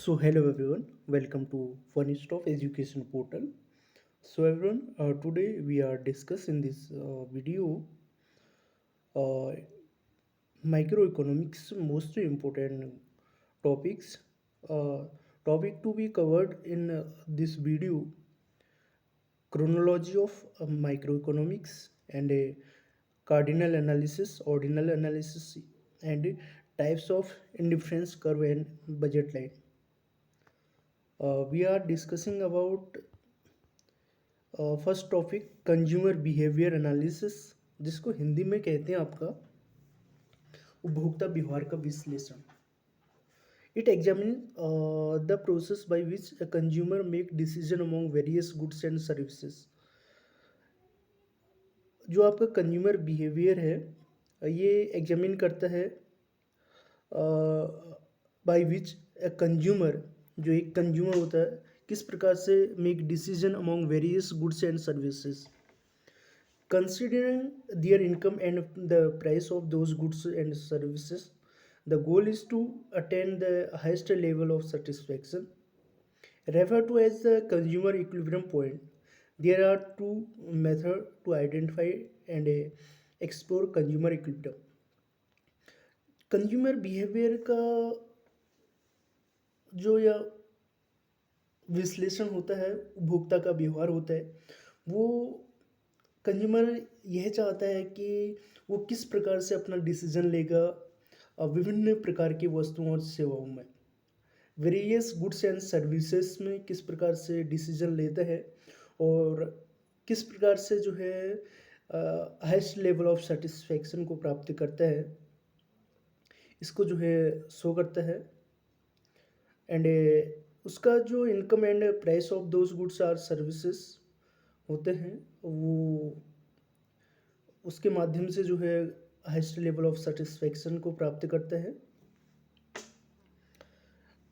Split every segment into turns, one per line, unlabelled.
So hello everyone, welcome to Funnest of Education Portal. So everyone, today we are discussing this video uh, microeconomics mostly important topics. Uh, Topic to be covered in this video: chronology of microeconomics and a cardinal analysis, ordinal analysis, and types of indifference curve and budget line. We are discussing about first topic consumer behaviour analysis, जिसको हिंदी में कहते हैं आपका उपभोक्ता व्यवहार का विश्लेषण। It examine the process by which a consumer make decision among various goods and services. जो आपका कंज्यूमर बिहेवियर है ये एग्जामिन करता है बाय विच अ कंज्यूमर, जो एक कंज्यूमर होता है किस प्रकार से make decision among various goods and services considering their income and the price of those goods and services. The goal is to attain the highest level of satisfaction, referred to as the consumer equilibrium point. There are two methods to identify and explore consumer equilibrium. Consumer behaviour का जो या विश्लेषण होता है, उपभोक्ता का व्यवहार होता है, वो कंज्यूमर यह चाहता है कि वो किस प्रकार से अपना डिसीजन लेगा विभिन्न प्रकार की वस्तुओं और सेवाओं में, वेरियस गुड्स एंड सर्विसेज में किस प्रकार से डिसीजन लेता है और किस प्रकार से जो है हाईएस्ट लेवल ऑफ सेटिस्फैक्शन को प्राप्त करता है, इसको जो है शो करता है। एंड उसका जो income and price of those goods are services होते हैं, वो उसके माध्यम से जो है हाईएस्ट लेवल ऑफ सेटिस्फैक्शन को प्राप्त करता है।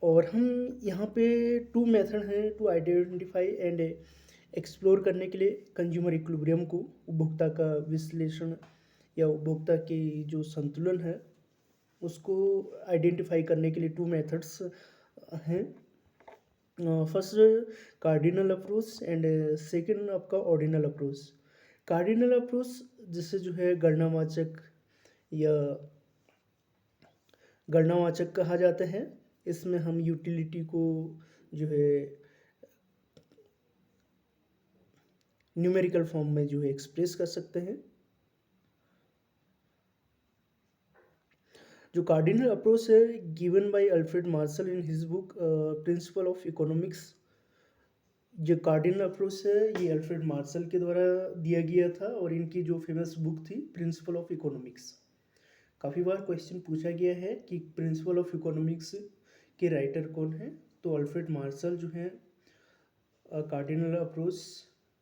और हम यहाँ पे टू मेथड हैं टू आइडेंटिफाई एंड एक्सप्लोर करने के लिए कंज्यूमर इक्विलिब्रियम को, उपभोक्ता का विश्लेषण या उपभोक्ता की जो संतुलन है उसको आइडेंटिफाई करने के लिए टू मेथड्स हैं। First cardinal approach and second आपका ऑर्डिनल अप्रोच। कार्डिनल अप्रोच जिसे जो है गणनावाचक या गणनावाचक कहा जाता है, इसमें हम यूटिलिटी को जो है न्यूमेरिकल फॉर्म में जो है एक्सप्रेस कर सकते हैं। जो कार्डिनल अप्रोच है given by Alfred Marshall in his book principle of economics. जो कार्डिनल अप्रोच है ये अल्फ्रेड मार्शल के द्वारा दिया गया था और इनकी जो फेमस बुक थी प्रिंसिपल ऑफ इकोनॉमिक्स। काफ़ी बार क्वेश्चन पूछा गया है कि प्रिंसिपल ऑफ इकोनॉमिक्स के राइटर कौन है, तो अल्फ्रेड मार्शल जो है कार्डिनल अप्रोच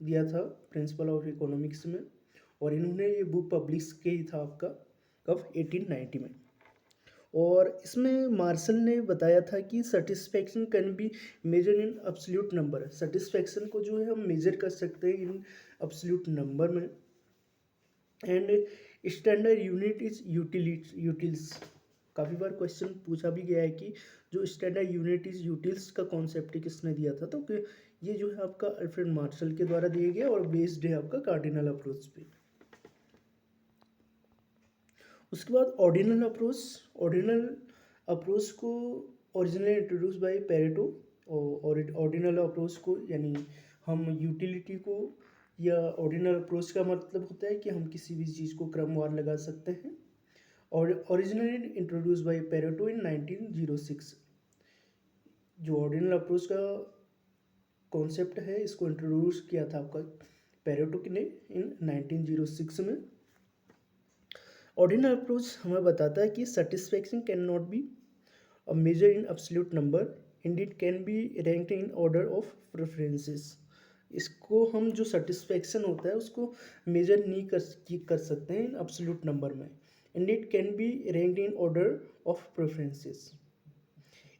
दिया था प्रिंसिपल ऑफ इकोनॉमिक्स में, और इन्होंने ये बुक पब्लिश की था आपका कब 1890 में। और इसमें मार्शल ने बताया था कि satisfaction can be measure in absolute number. Satisfaction को जो है हम मेजर कर सकते हैं इन एब्सोल्यूट नंबर में। And standard unit is utils. काफ़ी बार क्वेश्चन पूछा भी गया है कि जो स्टैंडर्ड यूनिट इज यूटिल्स का कॉन्सेप्ट किसने दिया था, तो कि ये जो है आपका अल्फ्रेड मार्शल के द्वारा दिया गया और बेस्ड है आपका कार्डिनल अप्रोच पे। उसके बाद ऑर्डिनल अप्रोच। ऑर्डिनल अप्रोच को ओरिजिनली इंट्रोड्यूस बाय पेरेटो, और ऑर्डिनल अप्रोच को यानी हम यूटिलिटी को, या ऑर्डिनल अप्रोच का मतलब होता है कि हम किसी भी चीज़ को क्रमवार लगा सकते हैं, और ओरिजिनली इंट्रोड्यूस बाय पेरेटो इन 1906। जो ऑर्डिनल अप्रोच का कॉन्सेप्ट है इसको इंट्रोड्यूस किया था आपका पेरेटो ने इन 1906 में। ऑर्डिनल अप्रोच हमें बताता है कि satisfaction can not be a measure in absolute number, and it can be ranked in order of preferences. इसको हम जो सेटिस्फैक्शन होता है उसको मेजर नहीं कर सकते हैं इन एब्सोल्यूट नंबर में, and it can be ranked in order of preferences.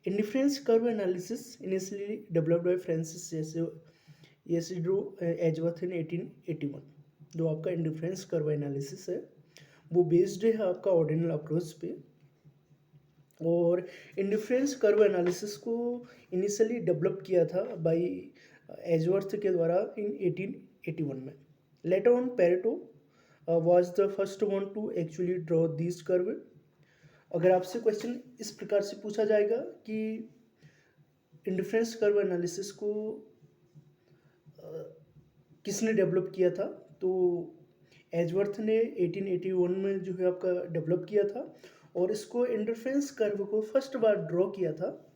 Indifference curve analysis initially developed by Francis Ysidro Edgeworth in 1881। जो आपका इंडिफरेंस कर्व एनालिसिस है वो बेस्ड है आपका ऑर्डिनल अप्रोच पे। और इंडिफरेंस कर्व एनालिसिस को इनिशियली डेवलप किया था बाय एजवर्थ के द्वारा इन 1881 में। Later on Pareto was the first one two actually draw this curve. अगर आपसे क्वेश्चन इस प्रकार से पूछा जाएगा कि इंडिफरेंस कर्व एनालिसिस को किसने डेवलप किया था, तो एजवर्थ ने 1881 में जो है आपका डेवलप किया था, और इसको इंडिफरेंस कर्व को फर्स्ट बार ड्रॉ किया था,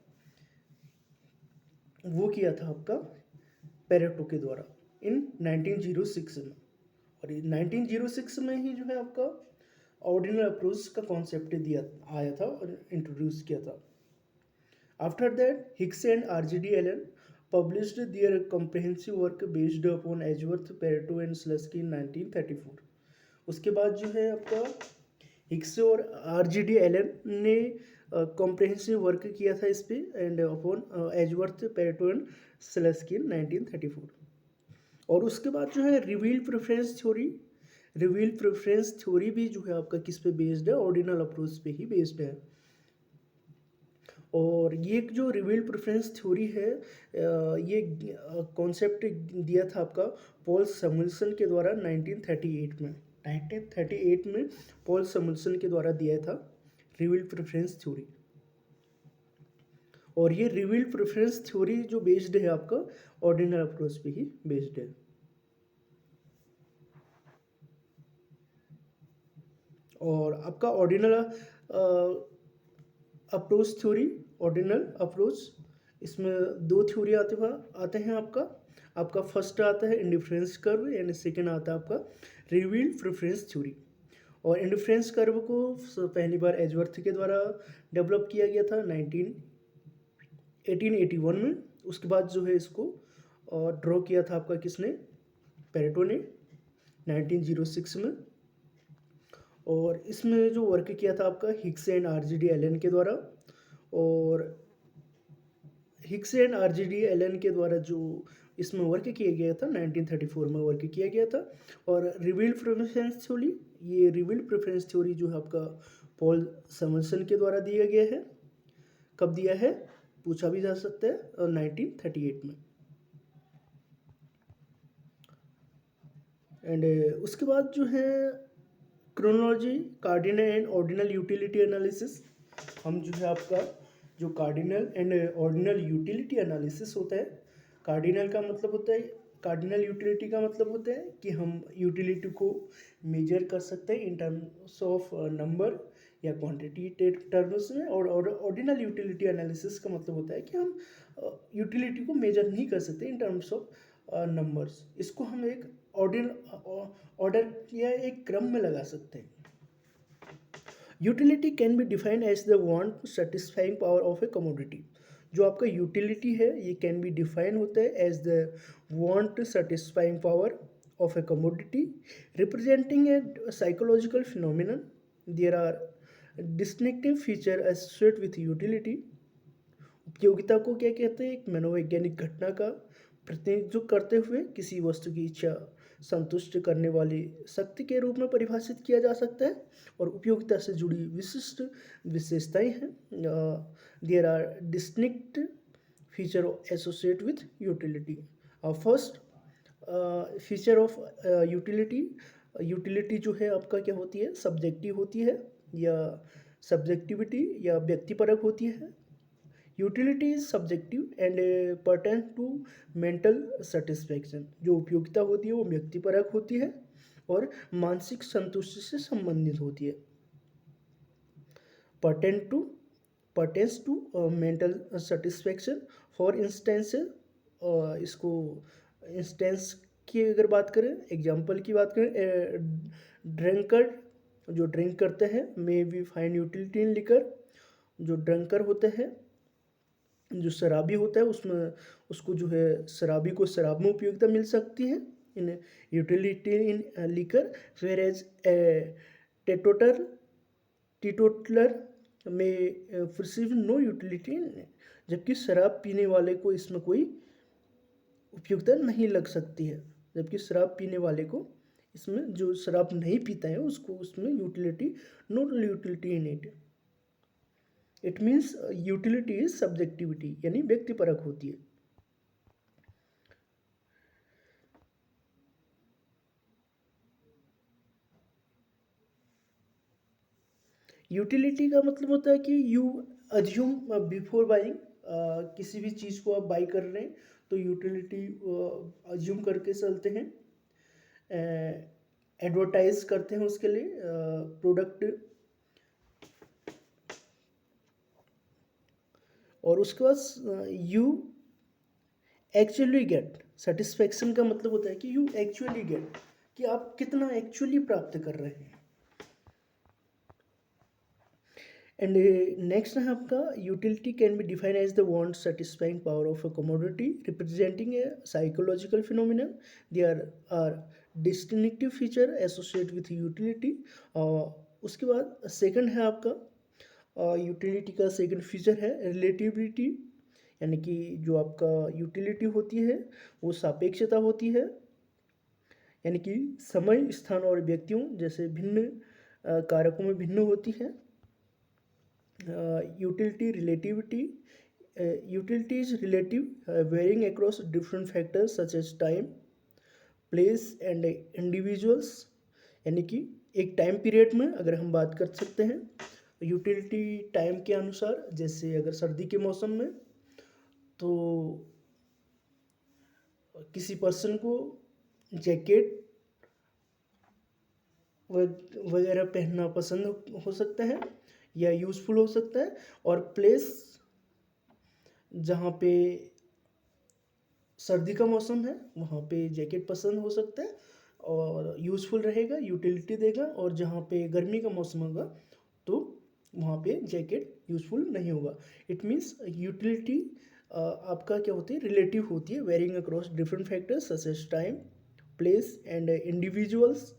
वो किया था आपका पेरेटो के द्वारा इन 1906 में। और 1906 में ही जो है आपका ऑर्डिनल अप्रोच का कॉन्सेप्ट दिया आया था और इंट्रोड्यूस किया था। After that Hicks and RGD Allen published their comprehensive work based upon Edgeworth, Pareto and Slutsky in 1934। उसके बाद जो है आपका हिक्स और RGD एलन ने कॉम्प्रहेंसिव वर्क किया था इस पे and upon Edgeworth, Pareto and Slutsky in 1934। और उसके बाद जो है रिवील प्रेफरेंस थ्योरी भी जो है आपका किस पे बेस्ड है, ऑर्डिनल अप्रोच पे ही बेस्ड है। और ये जो रिवील प्रेफरेंस थ्योरी है, ये कॉन्सेप्ट दिया था आपका पॉल सैमुअल्सन के द्वारा 1938 में पॉल सैमुअल्सन के द्वारा दिया था रिवील प्रेफरेंस थ्योरी। और ये रिवील प्रेफरेंस थ्योरी जो बेस्ड है आपका ऑर्डिनल अप्रोच पे ही बेस्ड है। और आपका ordinal approach theory, ordinal approach, इसमें दो थ्योरी आते हैं आपका फर्स्ट आता है इंडिफरेंस कर्व एंड सेकेंड आता है आपका रिवील प्रेफरेंस थ्योरी। और इंडिफरेंस कर्व को पहली बार एजवर्थ के द्वारा डेवलप किया गया था 1881 में। उसके बाद जो है इसको ड्रॉ किया था आपका किसने, पेरेटो ने 1906 में। और इसमें जो वर्क किया था आपका हिक्स एंड RGD एलन के द्वारा। और हिक्स एंड RGD एलन के द्वारा जो इसमें वर्क किया गया था 1934 में वर्क किया गया था। और रिवील प्रेफरेंस थ्योरी, ये रिवील प्रेफरेंस थ्योरी जो है आपका पॉल सैमुअल्सन के द्वारा दिया गया है। कब दिया है पूछा भी जा सकता है, 1938 में। एंड उसके बाद जो है chronology, cardinal and ordinal utility analysis. हम जो है आपका जो cardinal and ordinal utility analysis होता है, कार्डिनल का मतलब होता है, कार्डिनल यूटिलिटी का मतलब होता है कि हम यूटिलिटी को मेजर कर सकते हैं इन टर्म्स ऑफ नंबर या क्वांटिटी टर्म्स में। और ऑर्डिनल यूटिलिटी एनालिसिस का मतलब होता है कि हम यूटिलिटी को मेजर नहीं कर सकते इन टर्म्स ऑफ नंबर्स। इसको हम एक ऑर्डर या एक क्रम में लगा सकते हैं। Utility can be defined as the want satisfying power of a commodity. जो आपका यूटिलिटी है ये कैन बी डिफाइन होता है as the want satisfying power of a commodity representing a psychological phenomenon. There are distinctive feature associated with utility. उपयोगिता को क्या कहते हैं, एक मनोवैज्ञानिक घटना का प्रतिनिधित्व करते हुए किसी वस्तु की इच्छा संतुष्ट करने वाली शक्ति के रूप में परिभाषित किया जा सकता है। और उपयोगिता से जुड़ी विशिष्ट विशेषताएं हैं। There are distinct feature associate with utility. First feature of utility, utility जो है आपका क्या होती है, सब्जेक्टिव होती है या सब्जेक्टिविटी या व्यक्तिपरक होती है। Utility is subjective and pertain to mental satisfaction. जो उपयोगिता होती है वो व्यक्तिपरक होती है और मानसिक संतुष्टि से संबंधित होती है। Pertains to mental satisfaction. For instance, इसको इंस्टेंस की अगर बात करें, एग्जाम्पल की बात करें, ड्रिंकर जो ड्रिंक करते हैं may we find utility in liquor. जो ड्रंकर होते हैं, जो शराबी होता है, उसमें उसको जो है शराबी को शराब में उपयोगिता मिल सकती है in utility in liquor. Whereas teetotaler में परसीव नो यूटिलिटी, जबकि शराब पीने वाले को इसमें कोई उपयोगिता नहीं लग सकती है। जबकि शराब पीने वाले को इसमें, जो शराब नहीं पीता है उसको उसमें utility, no utility in it. It means utility is subjectivity, यानी व्यक्तिपरक होती है। यूटिलिटी का मतलब होता है कि यू अज्यूम बिफोर बाइंग, किसी भी चीज़ को आप बाई कर रहे हैं तो यूटिलिटी अज्यूम करके चलते हैं, एडवर्टाइज करते हैं उसके लिए प्रोडक्ट, और उसके बाद यू एक्चुअली गेट। सेटिस्फेक्शन का मतलब होता है कि यू एक्चुअली गेट, कि आप कितना एक्चुअली प्राप्त कर रहे हैं। एंड नेक्स्ट है आपका, utility can be define as the want satisfying power of a commodity representing a psychological phenomenon. There are distinctive feature associate with utility. उसके बाद सेकंड है आपका, यूटिलिटी का सेकंड फीचर है रिलेटिविटी, यानी कि जो आपका यूटिलिटी होती है वो सापेक्षता होती है, यानी कि समय, स्थान और व्यक्तियों जैसे भिन्न कारकों में भिन्न होती है। Utility relativity, utility is relative, varying across different factors such as time, place and individuals, यानी कि एक टाइम पीरियड में अगर हम बात कर सकते हैं यूटिलिटी टाइम के अनुसार, जैसे अगर सर्दी के मौसम में तो किसी पर्सन को जैकेट वगैरह पहनना पसंद हो सकता है या यूज़फुल हो सकता है, और प्लेस जहाँ पे सर्दी का मौसम है वहाँ पे जैकेट पसंद हो सकता है और यूज़फुल रहेगा, यूटिलिटी देगा, और जहाँ पे गर्मी का मौसम होगा तो वहाँ पे जैकेट यूज़फुल नहीं होगा। इट मीन्स यूटिलिटी आपका क्या होती है, रिलेटिव होती है, varying across different factors such as time, place and individuals.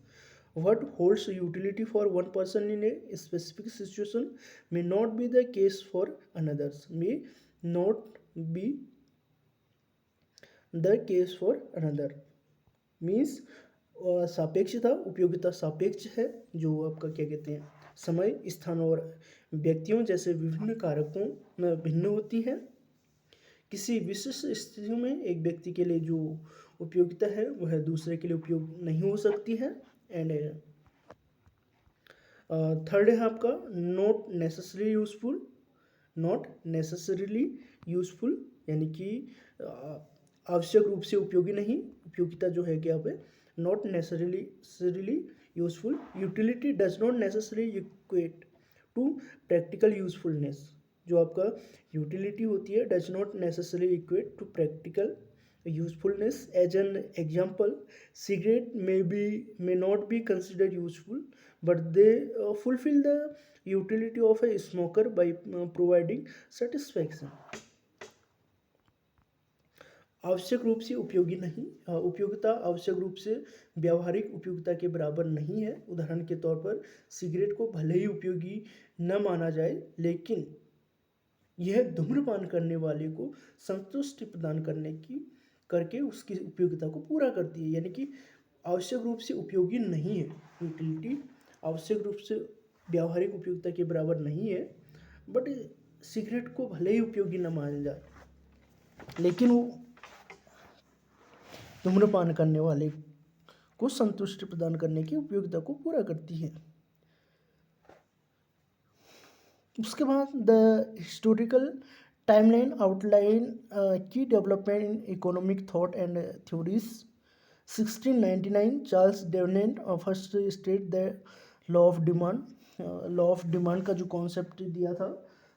What holds utility for one person in a specific situation may not be the case for others, may not be the case for another। Means सापेक्षता, उपयोगिता सापेक्ष है, जो आपका क्या कहते हैं, समय, स्थान और व्यक्तियों जैसे विभिन्न कारकों में भिन्न होती है। किसी विशिष्ट स्थितियों में एक व्यक्ति के लिए जो उपयोगिता है वह दूसरे के लिए उपयोग नहीं हो सकती है। एंड थर्ड है आपका not necessary useful, not necessarily useful, यानी कि आवश्यक रूप से उपयोगी नहीं, उपयोगिता जो है क्या पे not necessarily useful. Utility does not necessary equate to practical usefulness, जो आपका यूटिलिटी होती है does not necessary equate to practical usefulness। As an example, cigarette may not be considered useful, but they fulfill the utility of a smoker by providing satisfaction। आवश्यक रूप से उपयोगी नहीं, उपयोगिता आवश्यक रूप से व्यावहारिक उपयोगिता के बराबर नहीं है। उदाहरण के तौर पर सिगरेट को भले ही उपयोगी न माना जाए, लेकिन यह धूम्रपान करने वाले को संतुष्टि प्रदान करके उसकी उपयोगिता को पूरा करती है। यानी कि आवश्यक रूप से उपयोगी नहीं है, यूटिलिटी आवश्यक रूप से व्यावहारिक उपयोगिता के बराबर नहीं है, बट सिगरेट को भले ही उपयोगी न माना जाए, लेकिन वो धूम्रपान करने वाले को संतुष्टि प्रदान करने की उपयोगिता को पूरा करती है। उसके बाद द हिस्टोरिकल टाइमलाइन आउटलाइन की development in economic thought and theories. 1699 Charles Davenant first state the law of demand. Law of demand का जो कॉन्सेप्ट दिया था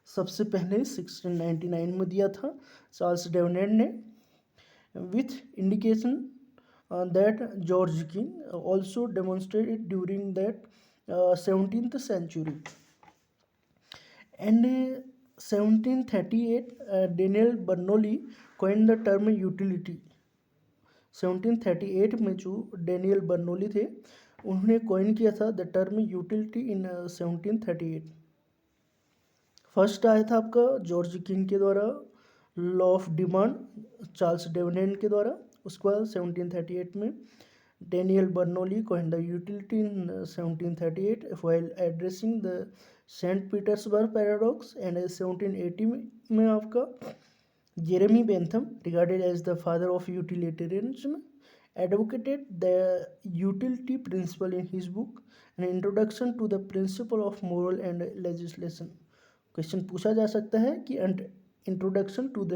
सबसे पहले 1699 में दिया था चार्ल्स डेवनेंट ने, with indication that George king also demonstrated during that 17th century। And 1738 Daniel Bernoulli coined the term utility। 1738 में जो डेनियल बर्नौली थे उन्होंने कॉइन किया था the term utility in 1738। First आया था आपका जॉर्ज किंग के द्वारा law of demand, Charles Davenant के द्वारा। उसके बाद 1738 में Daniel Bernoulli coined the utility in 1738 while addressing the Saint Petersburg paradox. And 1780 में आपका Jeremy Bentham, regarded as the father of utilitarianism, advocated the utility principle in his book an introduction to the principle of moral and legislation। Question पूछा जा सकता है कि introduction to the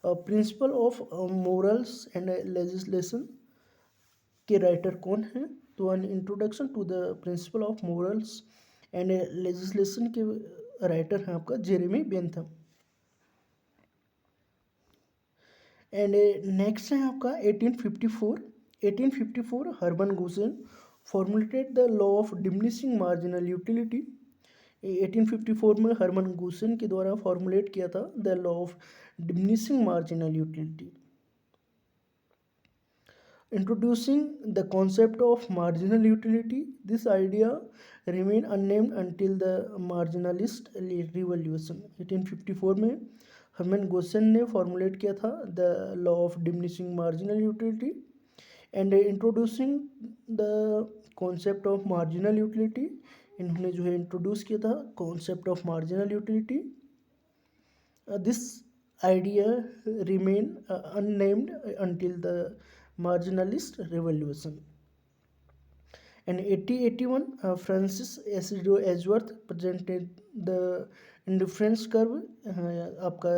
principle of morals and legislation के writer कौन है? तो an introduction to the principle of morals and legislation के राइटर हैं आपका जेरेमी बेंथम। एंड नेक्स्ट है आपका 1854। 1854 Hermann Gossen formulated the law of diminishing marginal utility. 1854 में हर्मन गुसेन के द्वारा फॉर्मुलेट किया था the law of diminishing marginal utility, introducing the concept of marginal utility. This idea remained unnamed until the marginalist revolution। 1854 में Hermann Gaussian ने formulate किया था the law of diminishing marginal utility and introducing the concept of marginal utility. इन्होंने जो है introduce किया था concept of marginal utility. This idea remain unnamed until the marginalist revolution। In 1881 Francis Isidore Edgeworth presented the indifference curve। आपका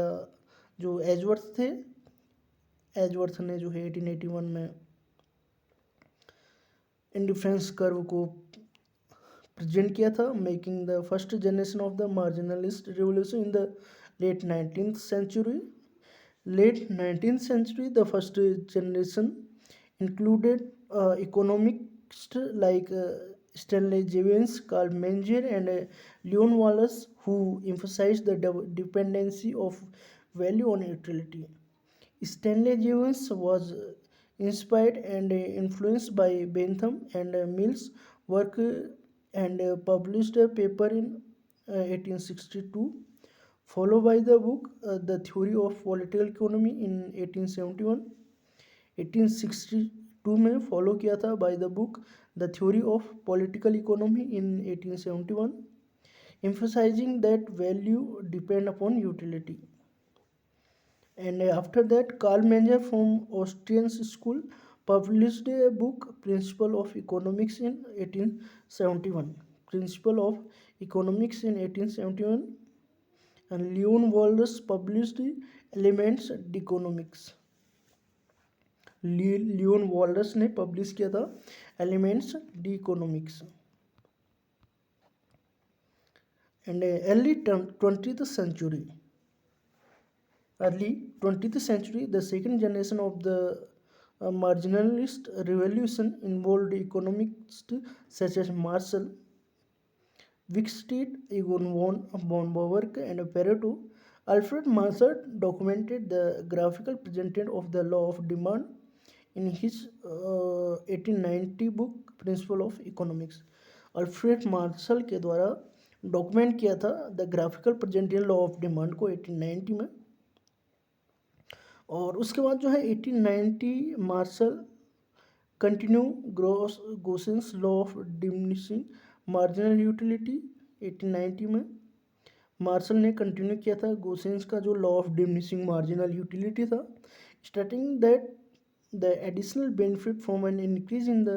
जो Edgeworth थे, Edgeworth ने जो है 1881 में इंडिफरेंस कर्व को प्रेजेंट किया था, making the first generation of the marginalist revolution in the late 19th century। Late 19th century, the first generation included economists like Stanley Jevons, Karl Menger, and Leon Wallace, who emphasized the dependency of value on utility। Stanley Jevons was inspired and influenced by Bentham and Mill's work and published a paper in 1862, followed by the book The Theory of Political Economy in 1871। 1862 में follow किया था by the book the theory of political economy in 1871, emphasizing that value depend upon utility। And after that Karl Menger from Austrian school published a book Principle of Economics in 1871। Principle of Economics in 1871 and Leon Wallace published Elements d'Economics। Leon Walras ने publish किया था elements d economics. And early 20th century, the second generation of the marginalist revolution involved economists such as Marshall, Wicksteed, Egon von Bauer, and Pareto। Alfred Marshall documented the graphical presentation of the law of demand in his 1890 book Principle of Economics। Alfred Marshall के द्वारा document किया था the graphical presentation law of demand को 1890 में। और उसके बाद जो है 1890 Marshall continue Gossen's law of diminishing marginal utility. 1890 में मार्शल ने कंटिन्यू किया था गोसेंस का जो law of diminishing marginal utility था, starting that the additional benefit from an increase in the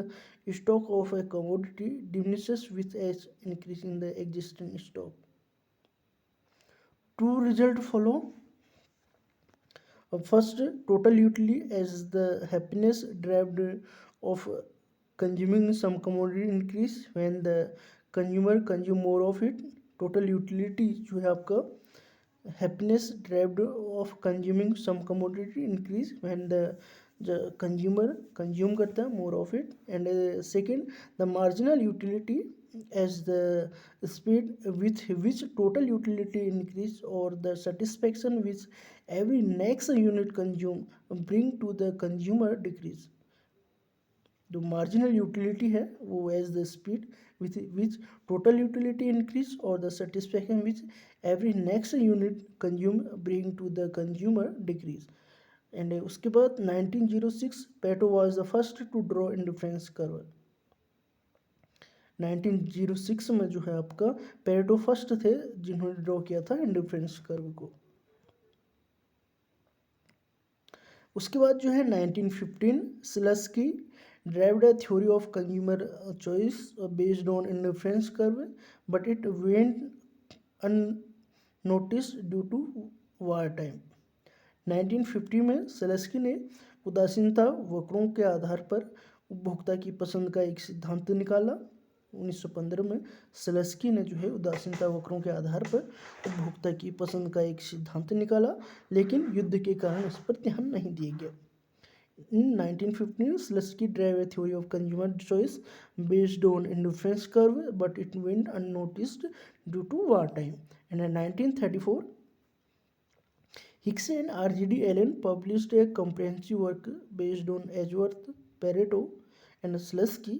stock of a commodity diminishes with each increase in the existing stock। Two results follow। First, total utility as the happiness derived of consuming some commodity increase when the consumer consume more of it। total utility जो है आपका happiness derived of consuming some commodity increase when the consumer consume करता है more of it. And second the marginal utility as the speed with which total utility increase और the satisfaction which every next unit consume bring to the consumer decrease. जो marginal utility है वो as the speed with which total utility increase और the satisfaction which every next unit consume bring to the consumer decrease. And उसके बाद 1906 Pareto was the first to draw indifference curve. 1906 में जो है आपका Pareto first थे जिन्होंने draw किया था इंडिफरेंस कर्व को। उसके बाद जो है 1915 Slutsky derived a theory of consumer choice based on indifference curve, but it went unnoticed due to war time. 1950 में सेलेस्की ने उदासीनता वक्रों के आधार पर उपभोक्ता की पसंद का एक सिद्धांत निकाला। 1915 में सेलेस्की ने जो है उदासीनता वक्रों के आधार पर उपभोक्ता की पसंद का एक सिद्धांत निकाला, लेकिन युद्ध के कारण इस पर ध्यान नहीं दिया गया। In 1915, Slesky drove a theory of consumer choice based on indifference curve, but it went unnoticed due to wartime. And in 1934, Hicks and R.G.D. Allen published a comprehensive work based on Edgeworth, Pareto and Slesky.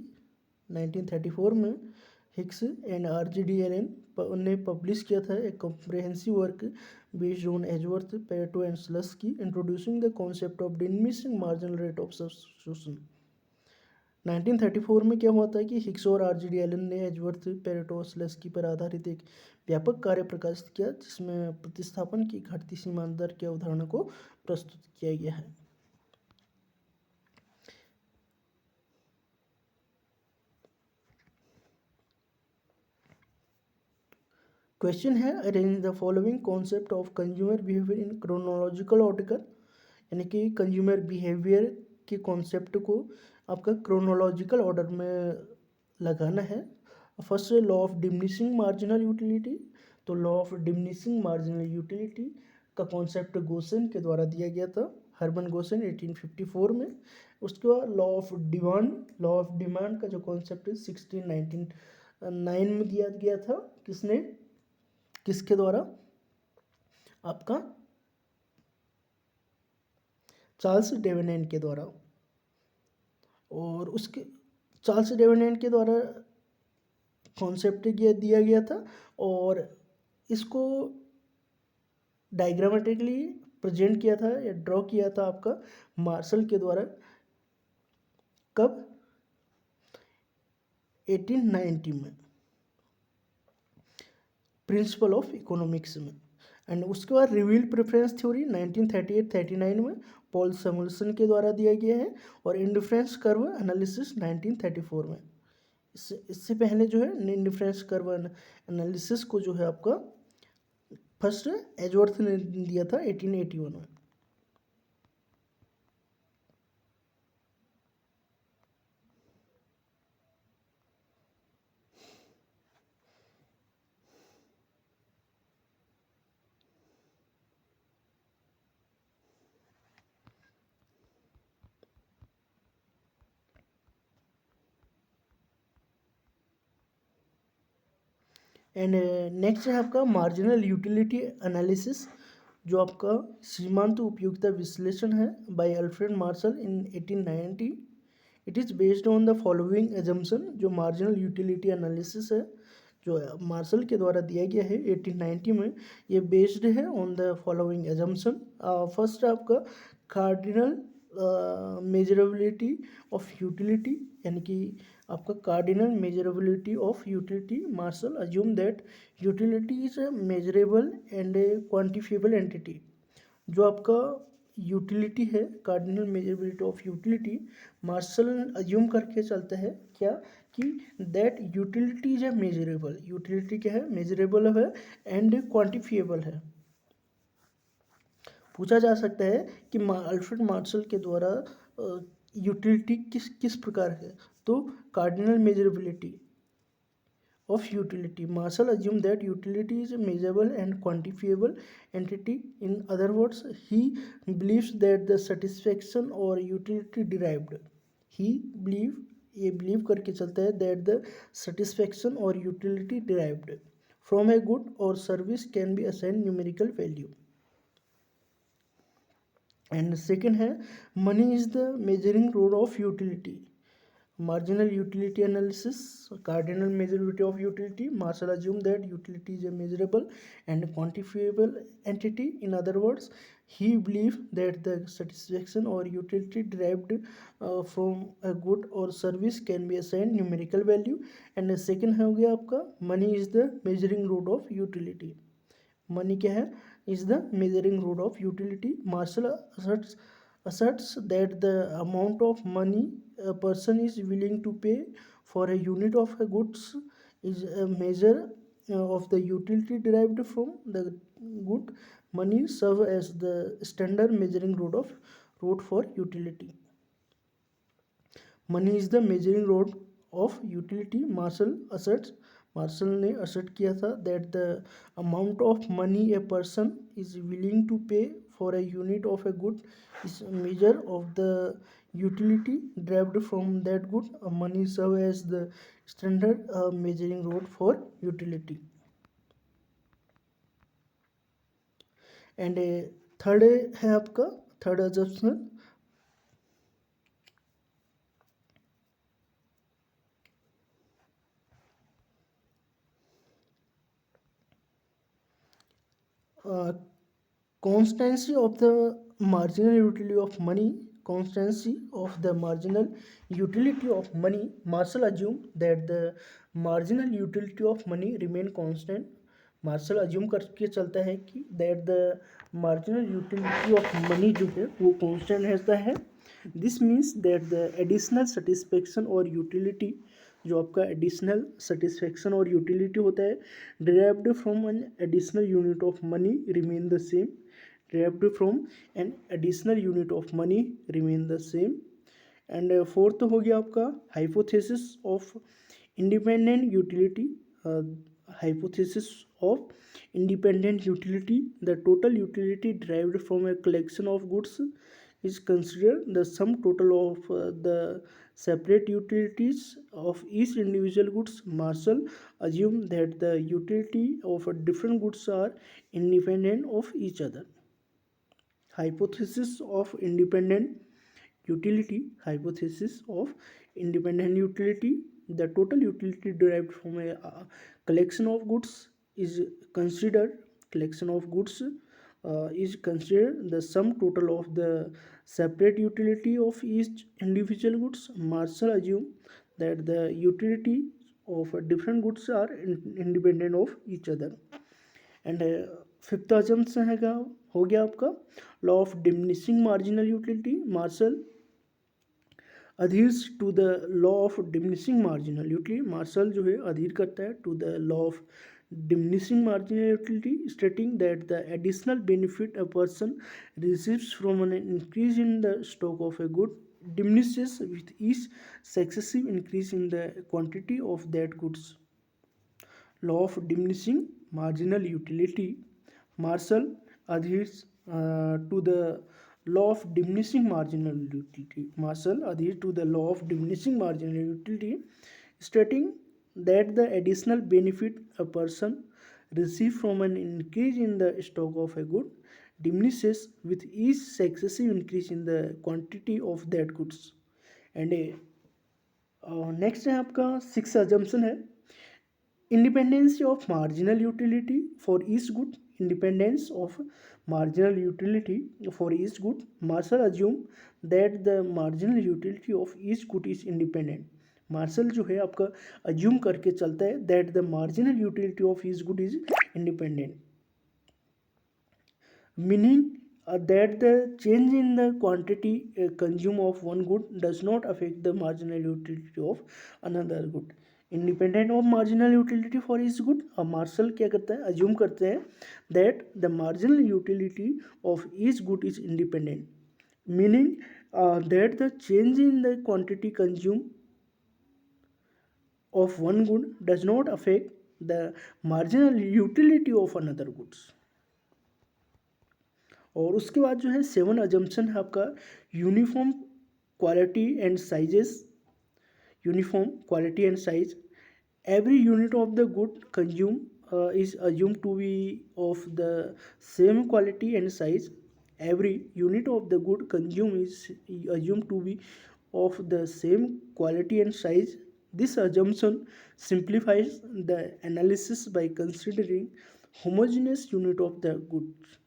1934 में Hicks and R.G.D. Allen ने publish किया था एक comprehensive work based on Edgeworth, Pareto and Slutsky introducing the concept of diminishing marginal rate of substitution. 1934 में क्या हुआ था कि हिक्स और R.G.D. एलन ने एजवर्थ, पेरेटो और स्लस्की पर आधारित एक व्यापक कार्य प्रकाशित किया जिसमें प्रतिस्थापन की घटती सीमांत दर के अवधारणा को प्रस्तुत किया गया है। क्वेश्चन है arrange the following concept of consumer behaviour in chronological order, यानी कि कंज्यूमर बिहेवियर के कॉन्सेप्ट को आपका क्रोनोलॉजिकल ऑर्डर में लगाना है। First law of diminishing marginal utility, तो law of diminishing marginal utility का कॉन्सेप्ट गोसेन के द्वारा दिया गया था, हर्बन गोसेन 1854 में। उसके बाद law of demand, law of demand का जो कॉन्सेप्ट है 1699 में दिया गया था, किसके द्वारा, आपका चार्ल्स डेवेनेन के द्वारा। और उसके चार्ल्स डेवेनेन के द्वारा कॉन्सेप्ट दिया गया था और इसको डायग्रामेटिकली प्रेजेंट किया था या ड्रॉ किया था आपका मार्शल के द्वारा, कब, 1890 में, प्रिंसिपल ऑफ इकोनॉमिक्स में। एंड उसके बाद रिवील प्रेफरेंस थ्योरी 1938-39 में पॉल सैमुअल्सन के द्वारा दिया गया है, और इंडिफरेंस कर्व एनालिसिस 1934 में। इससे पहले जो है इंडिफरेंस कर्व एनालिसिस को जो है आपका फर्स्ट एजवर्थ ने दिया था 1881 में। एंड नेक्स्ट है आपका मार्जिनल यूटिलिटी एनालिसिस, जो आपका सीमांत उपयोगिता विश्लेषण है by Alfred Marshall in 1890। It is based on the following assumption, जो मार्जिनल यूटिलिटी एनालिसिस है जो मार्शल के द्वारा दिया गया है 1890 में, ये बेस्ड है on the following assumption. First आपका कार्डिनल मेजरेबिलिटी ऑफ यूटिलिटी, यानी कि आपका cardinal measurability of utility. Marshall assume that utility is a measurable and a quantifiable entity. जो आपका यूटिलिटी है, cardinal measurability of utility, Marshall assume करके चलता है क्या कि that utility is a measurable, utility क्या है, मेजरेबल है एंड क्वांटिफिएबल है। पूछा जा सकता है कि अल्फ्रेड मार्शल के द्वारा यूटिलिटी किस प्रकार है, तो cardinal measurability of utility. Marshall assumed that utility is a measurable and quantifiable entity. In other words, he believes that the satisfaction or utility derived, ये believe करके चलता है that the satisfaction or utility derived from a good or service can be assigned numerical value. And second है money is the measuring rod of utility. Marginal utility analysis, cardinal measurability of utility. Marshall assumed that utility is a measurable and quantifiable entity. In other words, he believed that the satisfaction or utility derived from a good or service can be assigned numerical value. And the second हो गया आपका money is the measuring rod of utility. Money क्या है is the measuring rod of utility Marshall asserts that the amount of money a person is willing to pay for a unit of a goods is a measure of the utility derived from the good. Money serve as the standard measuring rod for utility. Money is the measuring rod of utility Marshall ने assert किया था that the amount of money a person is willing to pay for a unit of a good is measure of the utility derived from that good. Money serve as the standard measuring rod for utility. And third है आपका third assumption constancy of the marginal utility of money. Constancy of the marginal utility of money. Marshall assumed that the marginal utility of money remain constant. Marshall assume करके चलता है कि that the marginal utility of money जो है वो constant रहता है. This means that the additional satisfaction और यूटिलिटी जो आपका एडिशनल सेटिस्फेक्शन और यूटिलिटी होता है derived from an additional unit of money remain the same. derived from an additional unit of money remain the same. And fourth हो गया आपका hypothesis of independent utility. Hypothesis of independent utility. The total utility derived from a collection of goods is considered the sum total of the separate utilities of each individual goods. Marshall assumed that the utility of different goods are independent of each other. Hypothesis of independent utility. Hypothesis of independent utility. The total utility derived from a collection of goods is considered is considered the sum total of the separate utility of each individual goods. Marshall assumed that the utility of different goods are independent of each other. And fifth assumption है क्या हो गया आपका law of diminishing marginal utility. Marshall adheres to the law of diminishing marginal utility. Marshall जो है adhere करता है to the law of diminishing marginal utility, stating that the additional benefit a person receives from an increase in the stock of a good diminishes with each successive increase in the quantity of that goods. Law of diminishing marginal utility. Marshall adheres to the law of diminishing marginal utility. Marshall adheres to the law of diminishing marginal utility, stating that the additional benefit a person receives from an increase in the stock of a good diminishes with each successive increase in the quantity of that goods. And next है आपका six assumption है independence of marginal utility for each good. Independence of marginal utility for each good. Marshall assume that the marginal utility of each good is independent. Marshall जो है आपका assume करके चलता है that the marginal utility of each good is independent. Meaning that the change in the quantity consumed of one good does not affect the marginal utility of another good. Independent of marginal utility for is good. Marshall क्या करता है assume करते हैं that the marginal utility of each good is independent. Meaning that the change in the quantity consume of one good does not affect the marginal utility of another goods. और उसके बाद जो है सेवन अजम्पशन है आपका uniform quality and sizes. Uniform quality and size. Every unit of the good consume is assumed to be of the same quality and size. Every unit of the good consumed is assumed to be of the same quality and size. This assumption simplifies the analysis by considering homogeneous unit of the goods,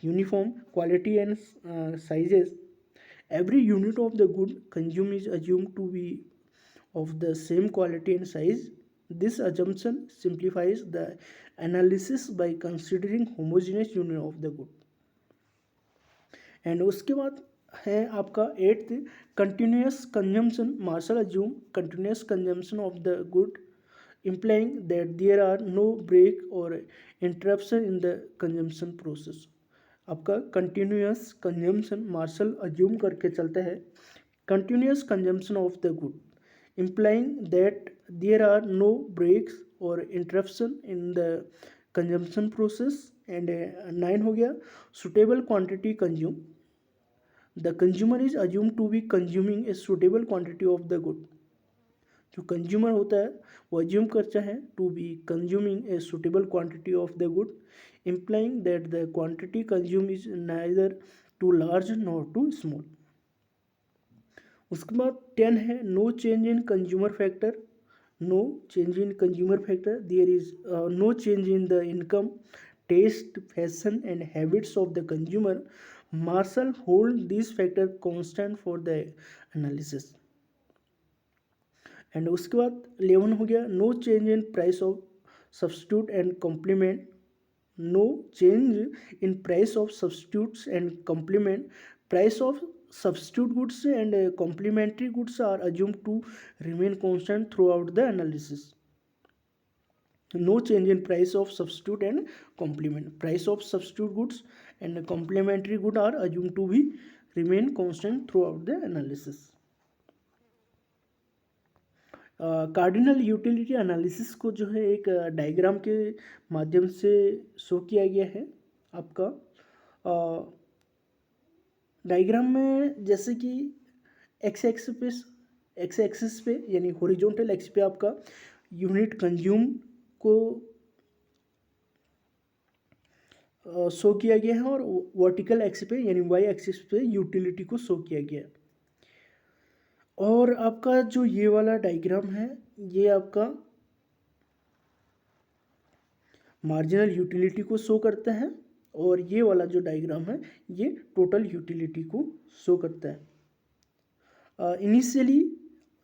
uniform quality and sizes. Every unit of the good consumed is assumed to be of the same quality and size. This assumption simplifies the analysis by considering homogeneous unit of the good. And उसके बाद है आपका eighth, continuous consumption. Marshall assume continuous consumption of the good implying that there are no break or interruption in the consumption process. आपका continuous consumption Marshall assume करके चलता है continuous consumption of the good implying that there are no breaks or interruption in the consumption process. And 9 हो गया suitable quantity consumed. The consumer is assumed to be consuming a suitable quantity of the good. जो consumer होता है वो assume करता है to be consuming a suitable quantity of the good implying that the quantity consume is neither too large nor too small. उसके बाद 10 है no change in consumer factor. No change in consumer factor. There is no change in the income, taste, fashion and habits of the consumer. Marshall hold these factor constant for the analysis. And उसके बाद 11 हो गया no change in price of substitute and complement. No change in price of substitutes and complement. Price of substitute goods and complementary goods are assumed to remain constant throughout the analysis. No change in price of substitute and complement. Price of substitute goods and complementary good are assumed to be remain constant throughout the analysis. Cardinal utility analysis को जो है एक diagram के माध्यम से show किया गया है. आपका डायग्राम में जैसे कि एक्स एक्सिस पे यानी हॉरिजॉन्टल एक्स पे आपका यूनिट कंज्यूम को शो किया गया है और वर्टिकल एक्स पे यानी वाई एक्सिस पे यूटिलिटी को शो किया गया है. और आपका जो ये वाला डायग्राम है ये आपका मार्जिनल यूटिलिटी को शो करता है और ये वाला जो डायग्राम है ये टोटल यूटिलिटी को शो करता है. इनिशियली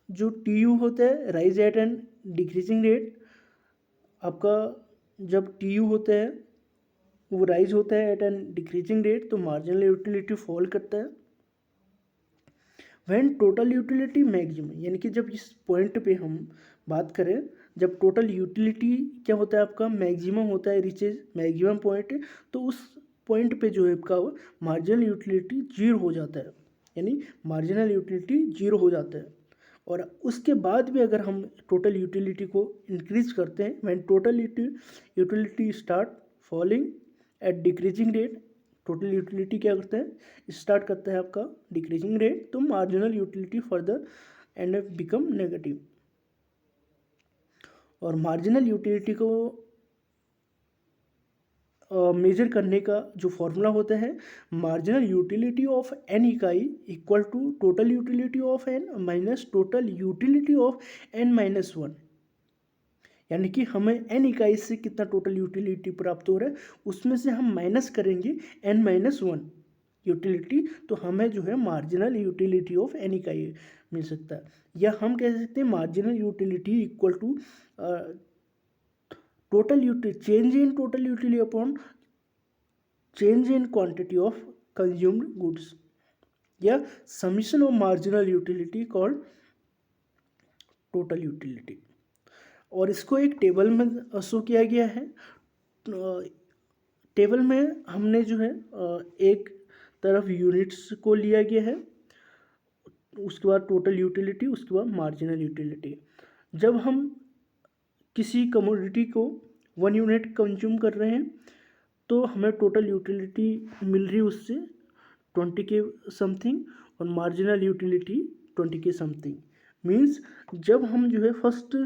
जो टी यू होता है rise at and decreasing rate. आपका जब टी यू होता है वो राइज होता है एट एंड डिक्रीजिंग रेट तो मार्जिनल यूटिलिटी फॉल करता है. व्हेन टोटल यूटिलिटी मैक्सिमम यानी कि जब इस पॉइंट पे हम बात करें जब टोटल यूटिलिटी क्या होता है आपका मैक्सिमम होता है रिचेज मैक्सिमम पॉइंट तो उस पॉइंट पे जो है आपका मार्जिनल यूटिलिटी जीरो हो जाता है यानी मार्जिनल यूटिलिटी जीरो हो जाता है. और उसके बाद भी अगर हम टोटल यूटिलिटी को इंक्रीज करते हैं when total utility start falling at decreasing rate. Total utility क्या करता है स्टार्ट करता है आपका डिक्रीजिंग रेट तो marginal utility further and become negative. और मार्जिनल यूटिलिटी को मेजर करने का जो फॉर्मूला होता है मार्जिनल यूटिलिटी ऑफ एन इकाई equal to total utility of N minus total utility of N minus one. यानी कि हमें एन इकाई से कितना टोटल यूटिलिटी प्राप्त हो रहा है उसमें से हम माइनस करेंगे एन माइनस वन यूटिलिटी तो हमें जो है मार्जिनल यूटिलिटी ऑफ एन इकाई मिल सकता है. या हम कह सकते हैं marginal utility equal to total utility change in total utility upon change in quantity of consumed goods या summation of marginal utility called total utility. और इसको एक टेबल में शो किया गया है. टेबल में हमने जो है एक तरफ यूनिट्स को लिया गया है उसके बाद टोटल यूटिलिटी उसके बाद मार्जिनल यूटिलिटी. जब हम किसी कमोडिटी को 1 यूनिट कंज्यूम कर रहे हैं तो हमें टोटल यूटिलिटी मिल रही है उससे 20 के समथिंग और मार्जिनल यूटिलिटी 20 के समथिंग. मीन्स जब हम जो है फर्स्ट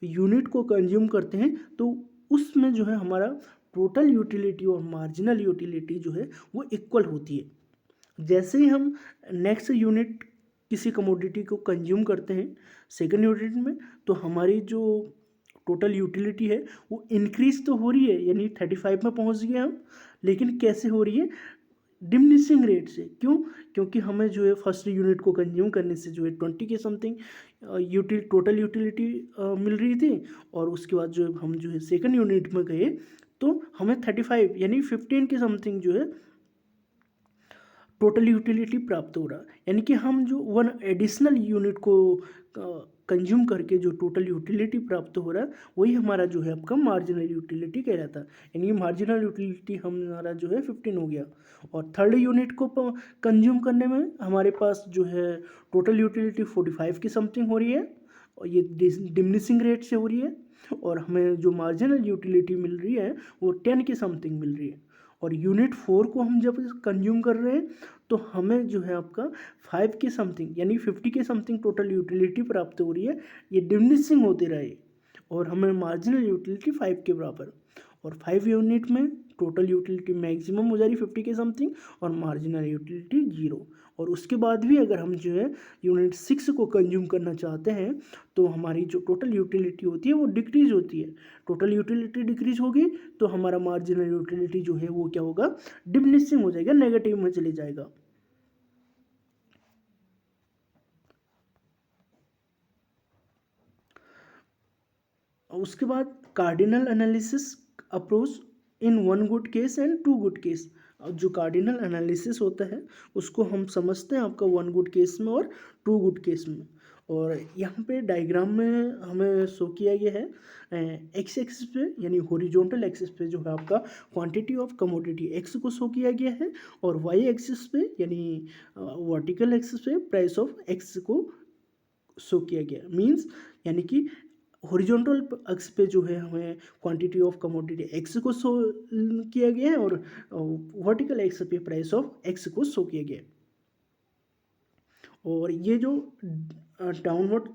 यूनिट को कंज्यूम करते हैं तो उसमें जो है हमारा टोटल यूटिलिटी और मार्जिनल यूटिलिटी जो है वो इक्वल होती है. जैसे ही हम नेक्स्ट यूनिट किसी कमोडिटी को कंज्यूम करते हैं सेकंड यूनिट में, तो हमारी जो टोटल यूटिलिटी है वो इंक्रीज तो हो रही है, यानी 35 में पहुंच गए हम, लेकिन कैसे हो रही है? डिमिनिशिंग रेट से। क्यों? क्योंकि हमें जो है फर्स्ट यूनिट को कंज्यूम करने से जो है 20 के समथिंग टोटल यूटिलिटी मिल रही थी, और उसके बाद जो है हम जो है सेकंड यूनिट में गए तो हमें 35 यानी 15 के समथिंग जो है टोटल यूटिलिटी प्राप्त हो रहा। यानी कि हम जो वन एडिशनल यूनिट को कंज्यूम करके जो टोटल यूटिलिटी प्राप्त हो रहा है वही हमारा जो है आपका मार्जिनल यूटिलिटी कहलाता है। यानी मार्जिनल यूटिलिटी हमारा जो है 15 हो गया, और थर्ड यूनिट को कंज्यूम करने में हमारे पास जो है टोटल यूटिलिटी 45 की समथिंग हो रही है, और ये डिमिनिशिंग रेट से हो रही है, और हमें जो मार्जिनल यूटिलिटी मिल रही है वो 10 की समथिंग मिल रही है। और यूनिट 4 को हम जब कंज्यूम कर रहे हैं तो हमें जो है आपका 5 के समथिंग यानी 50 के समथिंग टोटल यूटिलिटी प्राप्त हो रही है। ये डिमिनिशिंग होते रहे, और हमें मार्जिनल यूटिलिटी 5 के बराबर, और 5 यूनिट में टोटल यूटिलिटी मैक्सिमम हो जा रही 50 के समथिंग, और मार्जिनल यूटिलिटी 0। और उसके बाद भी अगर हम जो है यूनिट 6 को कंज्यूम करना चाहते हैं तो हमारी जो टोटल यूटिलिटी होती है वो डिक्रीज होती है। टोटल यूटिलिटी डिक्रीज होगी तो हमारा मार्जिनल यूटिलिटी जो है वो क्या होगा? डिमिनिशिंग हो जाएगा, नेगेटिव में चले जाएगा। उसके बाद cardinal analysis approach in one good case and two good case. जो कार्डिनल एनालिसिस होता है उसको हम समझते हैं आपका वन गुड केस में और टू गुड केस में। और यहाँ पे डायग्राम में हमें शो किया गया है एक्स एक्सिस पे यानी हॉरिजॉन्टल एक्सिस पे जो है आपका क्वांटिटी ऑफ कमोडिटी एक्स को शो किया गया है, और वाई एक्सिस पे यानी वर्टिकल एक्सिस पे प्राइस ऑफ एक्स को शो किया गया। मीन्स यानी कि हॉरिजॉन्टल एक्स पे जो है हमें क्वांटिटी ऑफ कमोडिटी एक्स को शो किया गया है, और वर्टिकल एक्स पे प्राइस ऑफ एक्स को शो किया गया है। और ये जो डाउनवर्ड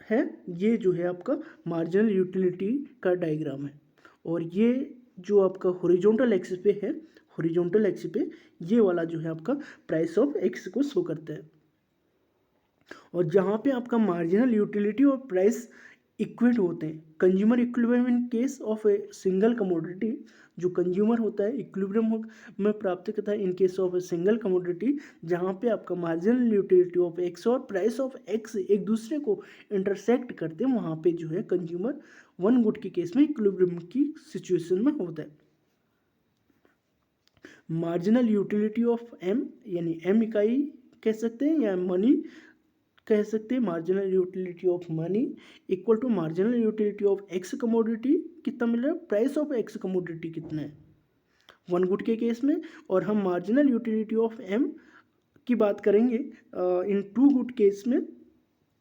है ये जो है आपका मार्जिनल यूटिलिटी का डायग्राम है, और ये जो आपका हॉरिजॉन्टल एक्सिस पे है, हॉरिजॉन्टल एक्सिस पे ये वाला जो है आपका प्राइस ऑफ एक्स को शो करता है। और जहाँ पे आपका मार्जिनल यूटिलिटी और प्राइस इक्वेट होते हैं, consumer equilibrium in case of a single commodity, जो कंज्यूमर होता है इक्विलिब्रियम में प्राप्त करता है इन case of a single commodity, जहाँ पे आपका मार्जिनल यूटिलिटी ऑफ एक्स और प्राइस ऑफ एक्स एक दूसरे को इंटरसेक्ट करते हैं, वहाँ पे जो है कंज्यूमर वन गुड के केस में इक्विलिब्रियम की सिचुएशन में होता है। मार्जिनल यूटिलिटी ऑफ एम यानी एम इकाई कह सकते हैं या मनी कह सकते हैं, marginal utility of money equal to marginal utility of X commodity कितना मिल रहा है, प्राइस ऑफ एक्स कमोडिटी कितना है वन गुड के केस में। और हम मार्जिनल यूटिलिटी ऑफ एम की बात करेंगे इन टू गुड केस में,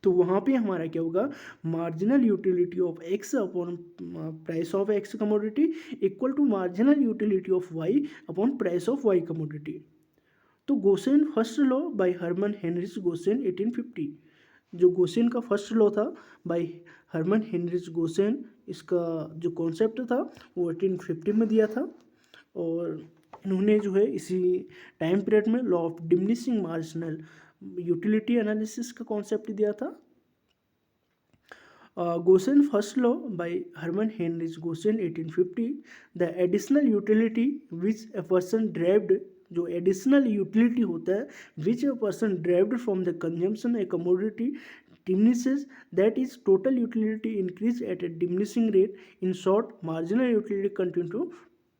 तो वहाँ पे हमारा क्या होगा, marginal utility of X upon price of X commodity equal to marginal utility of Y upon price of Y commodity. तो Gossen first law by Hermann Heinrich Gossen 1850, जो गोसेन का फर्स्ट लॉ था बाय हरमन हेनरिच गोसेन, इसका जो concept था वो 1850 में दिया था, और इन्होंने जो है इसी टाइम पीरियड में law of diminishing marginal utility analysis का कॉन्सेप्ट दिया था। Gossen first law by Hermann Heinrich Gossen 1850, the additional utility which a person derived, जो एडिशनल यूटिलिटी होता है which a person derived from the consumption a commodity diminishes, that is total utility increase at a diminishing rate. In short, marginal utility continue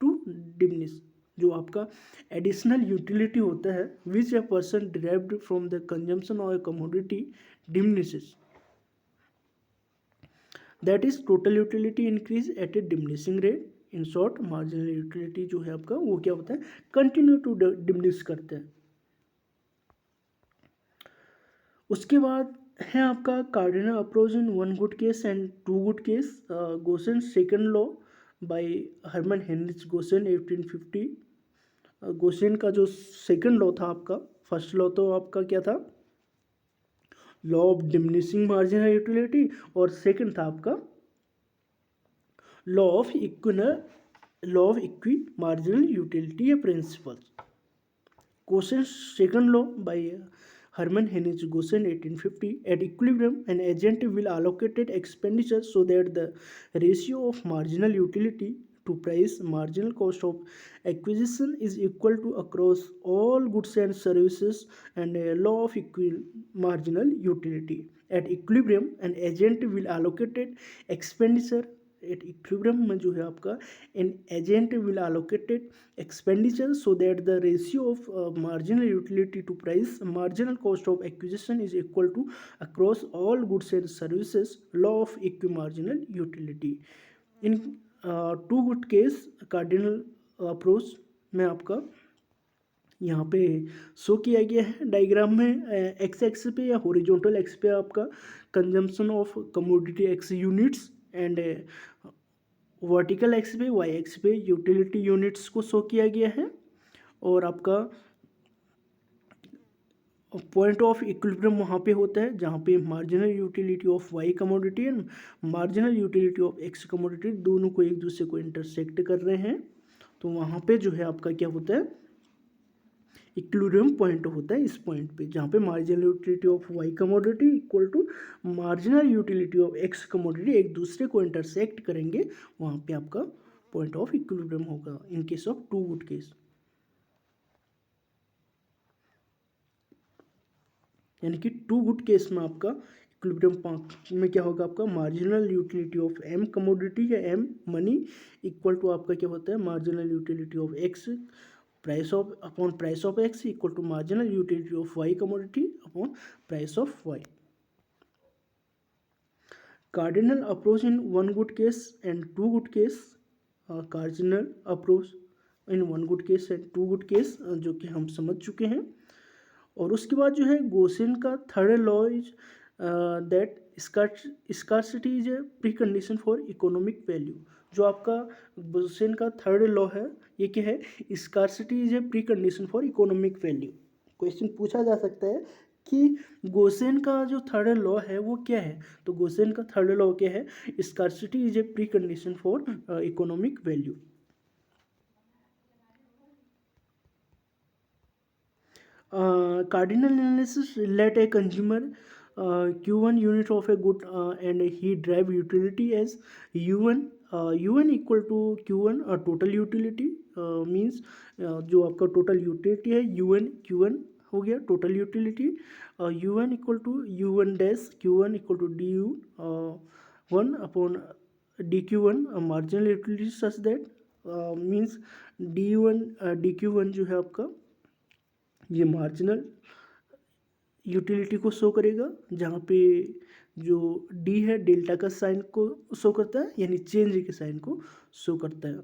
to diminish। जो आपका additional utility होता है which a person derived from the consumption of a commodity diminishes, that is total utility increase at a diminishing rate। In short marginal utility जो है आपका वो क्या होता है, कंटिन्यू टू डिमिनिश करते हैं। उसके बाद है आपका cardinal approach in one good case and two good case, Gossen second law by Hermann Heinrich Gossen 1850। Gossen का जो सेकंड लॉ था आपका, फर्स्ट लॉ तो आपका क्या था, law of diminishing marginal utility, और सेकंड था आपका law of equi marginal utility principle. Question second law by Hermann Heinrich Gossen 1850. At equilibrium, an agent will allocate expenditure so that the ratio of marginal utility to price marginal cost of acquisition is equal to across all goods and services, and a law of equal marginal utility. At equilibrium, an agent will allocate expenditure. At equilibrium में जो है आपका an agent will allocated expenditure so that the ratio of marginal utility to price marginal cost of acquisition is equal to across all goods and services, law of equimarginal utility. in two good case cardinal approach में आपका यहाँ पे show किया गया है diagram में x x पे या हॉरिजॉन्टल एक्स पे आपका consumption of commodity x units and vertical x पे वाई एक्स पे यूटिलिटी यूनिट्स को शो किया गया है। और आपका पॉइंट ऑफ इक्विलिब्रियम वहाँ पे होता है जहाँ पे marginal utility of Y commodity and marginal utility of X commodity दोनों को एक दूसरे को इंटरसेक्ट कर रहे हैं। तो वहाँ पे जो है आपका क्या होता है, इक्विलिब्रियम पॉइंट होता है इस पॉइंट पे जहाँ पे marginal utility of Y commodity equal to marginal utility of X commodity एक दूसरे को इंटरसेक्ट करेंगे, वहाँ पे आपका पॉइंट ऑफ इक्विलिब्रियम होगा in case of two good case. यानी कि टू गुड केस में आपका इक्विलिब्रियम में क्या होगा, आपका marginal utility of M commodity या एम मनी इक्वल टू आपका क्या होता है marginal utility of X price of upon price of X equal to marginal utility of Y commodity upon price of Y. Cardinal approach in one good case and two good case, cardinal approach in one good case and two good case जो कि हम समझ चुके हैं। और उसके बाद जो है गोसेन का third law is that scarcity is a pre condition for economic value. जो आपका गोसेन का थर्ड लॉ है ये क्या है, scarcity is a pre condition for economic value. Question पूछा जा सकता है कि गोसेन का जो थर्ड लॉ है वो क्या है, तो गोसेन का थर्ड लॉ क्या है, scarcity is a pre condition for economic value. Cardinal analysis let a consumer Q1 unit of a good and he drive utility as U1 U1 equal to Q1 total utility means जो आपका total utility है U1 Q1 हो गया total utility, U1 equal to U1 dash Q1 equal to DU1 upon DQ1 marginal utility such that means DU1 DQ1 जो है आपका ये marginal utility को शो करेगा, जहाँ पे जो डी है डेल्टा का साइन को शो करता है यानी चेंज के साइन को शो करता है।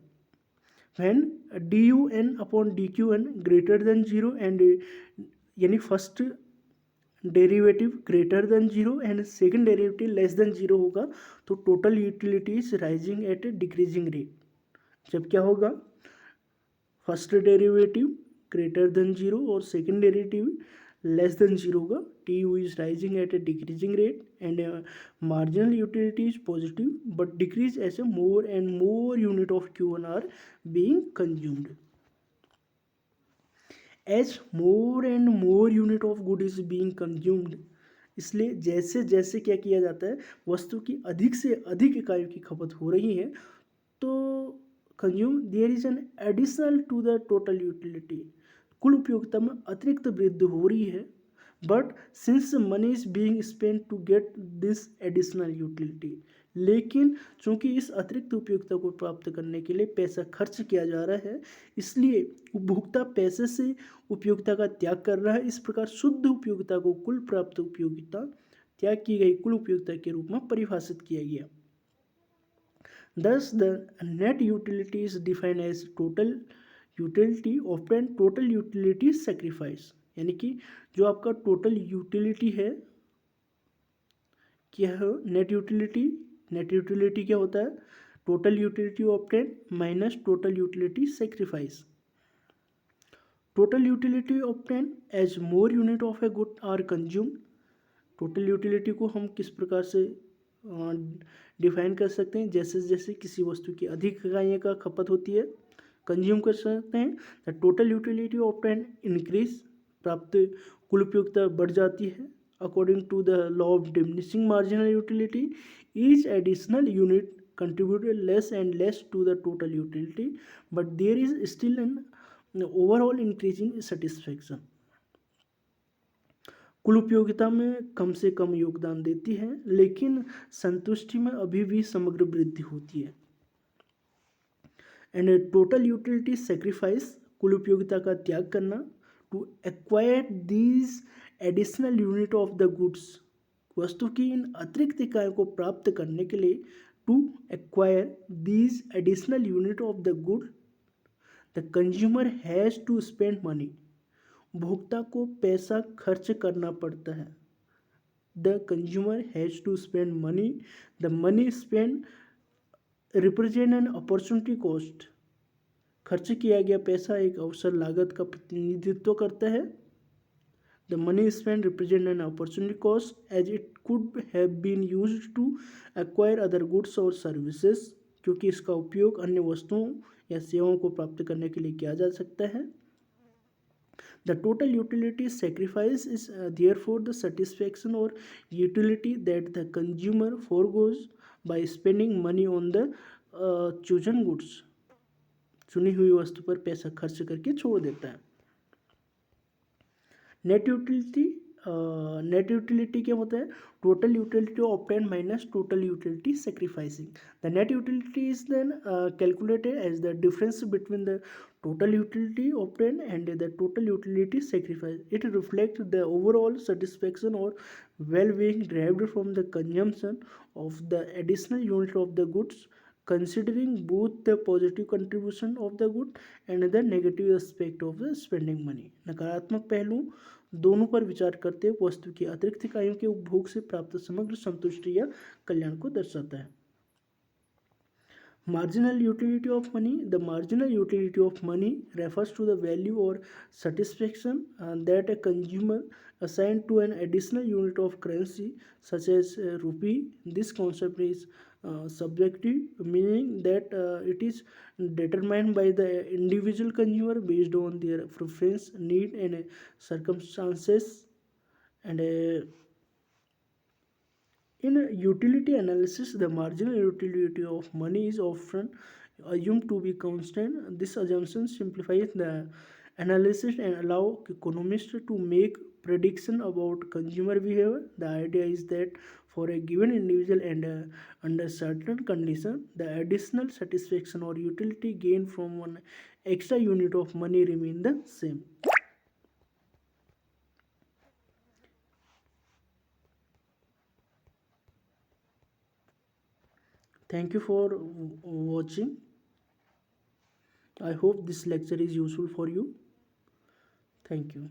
When D U N upon D Q N greater than zero and यानी first derivative greater than zero and second derivative less than zero होगा तो total utility is rising at a decreasing rate. जब क्या होगा, first derivative greater than zero और second derivative less than zero होगा, T U is rising at a decreasing rate and marginal utility is positive but decrease as A more and more unit of Q1 are being consumed. As more and more unit of good is being consumed, इसलिए जैसे जैसे क्या किया जाता है वस्तु की अधिक से अधिक इकाइयों की खपत हो रही है तो consume there is an additional to the total utility, कुल उपयोगिता में अतिरिक्त वृद्धि हो रही है। But since money is being spent to get this additional utility, लेकिन चूंकि इस अतिरिक्त उपयोगिता को प्राप्त करने के लिए पैसा खर्च किया जा रहा है इसलिए उपभोक्ता पैसे से उपयोगिता का त्याग कर रहा है। इस प्रकार शुद्ध उपयोगिता को कुल प्राप्त उपयोगिता त्याग की गई कुल उपयोगिता के रूप में परिभाषित किया गया। Thus, the net utility is defined as total utility often total utility sacrifice, यानी कि जो आपका टोटल यूटिलिटी है क्या है, नेट यूटिलिटी क्या होता है, total utility obtain minus total utility sacrifice. Total utility obtain as more unit of a good are consume, total utility को हम किस प्रकार से डिफाइन कर सकते हैं, जैसे जैसे किसी वस्तु की अधिक इकाइयों का खपत होती है कंज्यूम कर सकते हैं। The total utility obtain increase प्राप्त कुल उपयोगिता बढ़ जाती है। According to the law of diminishing marginal utility, each additional unit contributed less and less to the total utility, but there is still an overall increasing satisfaction. कुल उपयोगिता में कम से कम योगदान देती है, लेकिन संतुष्टि में अभी भी समग्र वृद्धि होती है। एंड टोटल यूटिलिटी सेक्रीफाइस, कुल उपयोगिता का त्याग करना, to acquire these additional unit of the goods, वस्तु की इन अतिरिक्त इकाइयों को प्राप्त करने के लिए, to acquire these additional unit of the good, the consumer has to spend money, उपभोक्ता को पैसा खर्च करना पड़ता है। The consumer has to spend money, the money spend represent an opportunity cost, खर्च किया गया पैसा एक अवसर लागत का प्रतिनिधित्व करता है। The money spend represent an opportunity cost as it could have been used to acquire other goods और सर्विसेज, क्योंकि इसका उपयोग अन्य वस्तुओं या सेवाओं को प्राप्त करने के लिए किया जा सकता है। The total utility sacrifice is therefore the satisfaction or utility that the consumer foregoes by spending money on the chosen goods. चुनी हुई वस्तु पर पैसा खर्च करके छोड़ देता है। नेट यूटिलिटी, नेट यूटिलिटी क्या होता है? Total utility obtained minus total utility sacrificing. The net utility is then calculated as the difference between the total utility obtained and the total utility sacrifice. It reflects the overall satisfaction or well-being derived from the consumption of the additional unit of the goods, considering both the positive contribution of the good and the negative aspect of the spending money. नकारात्मक पहलू दोनों पर विचार करते हुए वस्तु की अतिरिक्त इकाइयों के उपभोग से प्राप्त समग्र संतुष्टि या कल्याण को दर्शाता है। Marginal utility of money. The marginal utility of money refers to the value or satisfaction that a consumer assigned to an additional unit of currency, such as rupee. This concept is subjective, meaning that it is determined by the individual consumer based on their preference, need, and circumstances. And in utility analysis, the marginal utility of money is often assumed to be constant. This assumption simplifies the analysis and allow economists to make prediction about consumer behavior. The idea is that for a given individual and under certain condition, the additional satisfaction or utility gained from one extra unit of money remain the same. Thank you for watching. I hope this lecture is useful for you. Thank you.